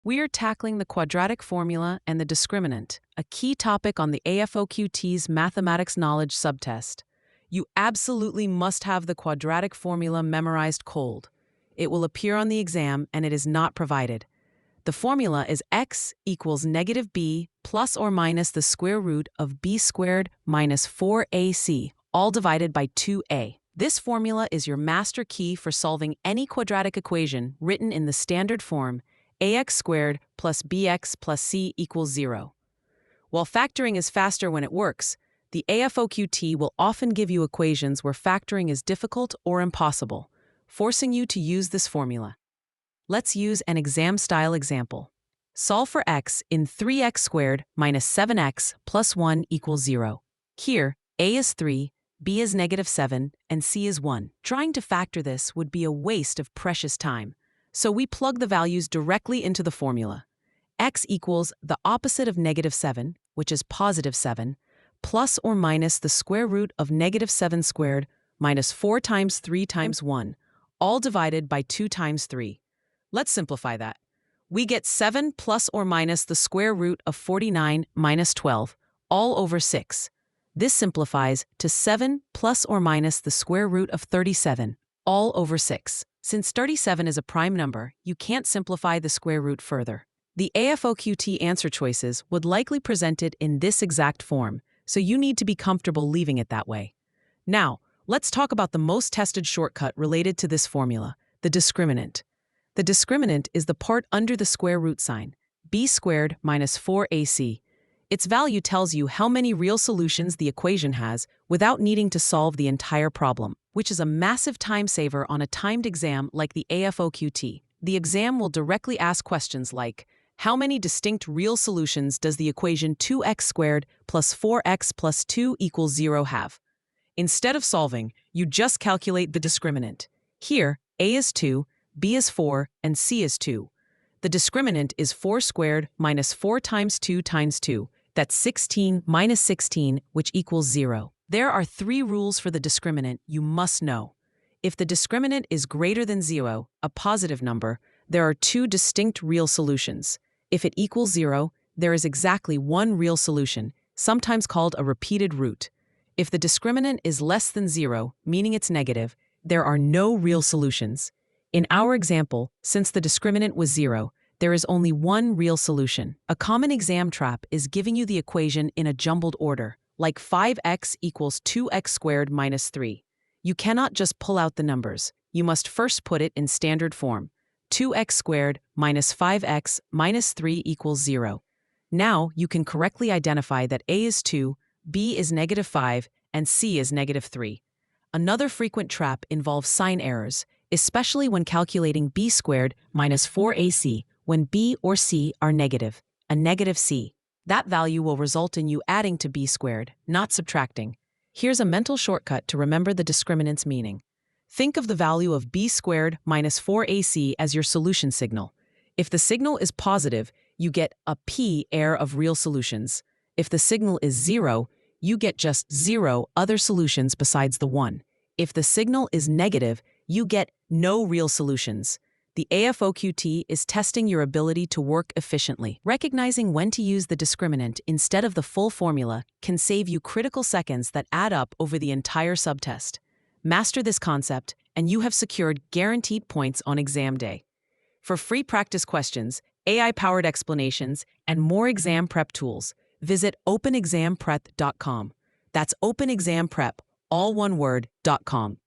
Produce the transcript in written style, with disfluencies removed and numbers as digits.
We are tackling the quadratic formula and the discriminant, a key topic on the AFOQT's Mathematics Knowledge subtest. You absolutely must have the quadratic formula memorized cold. It will appear on the exam and it is not provided. The formula is x equals negative b plus or minus the square root of b squared minus 4ac, all divided by 2a. This formula is your master key for solving any quadratic equation written in the standard form ax squared plus bx plus c equals 0. While factoring is faster when it works, the AFOQT will often give you equations where factoring is difficult or impossible, forcing you to use this formula. Let's use an exam-style example. Solve for x in 3x squared minus 7x plus 1 equals 0. Here, a is 3, b is negative 7, and c is 1. Trying to factor this would be a waste of precious time. So we plug the values directly into the formula. X equals the opposite of negative 7, which is positive 7, plus or minus the square root of negative 7 squared minus 4 times 3 times 1, all divided by 2 times 3. Let's simplify that. We get 7 plus or minus the square root of 49 minus 12, all over 6. This simplifies to 7 plus or minus the square root of 37, all over 6. Since 37 is a prime number, you can't simplify the square root further. The AFOQT answer choices would likely present it in this exact form, so you need to be comfortable leaving it that way. Now, let's talk about the most tested shortcut related to this formula, the discriminant. The discriminant is the part under the square root sign, b squared minus 4ac. Its value tells you how many real solutions the equation has without needing to solve the entire problem, which is a massive time saver on a timed exam like the AFOQT. The exam will directly ask questions like, how many distinct real solutions does the equation 2x squared plus 4x plus 2 equals 0 have? Instead of solving, you just calculate the discriminant. Here, a is 2, b is 4, and c is 2. The discriminant is 4 squared minus 4 times 2 times 2. That's 16 minus 16, which equals 0. There are 3 rules for the discriminant you must know. If the discriminant is greater than 0, a positive number, there are 2 distinct real solutions. If it equals 0, there is exactly one real solution, sometimes called a repeated root. If the discriminant is less than 0, meaning it's negative, there are no real solutions. In our example, since the discriminant was 0, there is only one real solution. A common exam trap is giving you the equation in a jumbled order, like 5x equals 2x squared minus 3. You cannot just pull out the numbers. You must first put it in standard form. 2x squared minus 5x minus 3 equals 0. Now you can correctly identify that a is 2, b is negative 5, and c is negative 3. Another frequent trap involves sign errors, especially when calculating b squared minus 4ac, when b or c are negative, a negative c. That value will result in you adding to b squared, not subtracting. Here's a mental shortcut to remember the discriminant's meaning. Think of the value of b squared minus 4ac as your solution signal. If the signal is positive, you get a p pair of real solutions. If the signal is 0, you get just 0 other solutions besides the 1. If the signal is negative, you get no real solutions. The AFOQT is testing your ability to work efficiently. Recognizing when to use the discriminant instead of the full formula can save you critical seconds that add up over the entire subtest. Master this concept, and you have secured guaranteed points on exam day. For free practice questions, AI-powered explanations, and more exam prep tools, visit openexamprep.com. That's openexamprep, all one word, .com.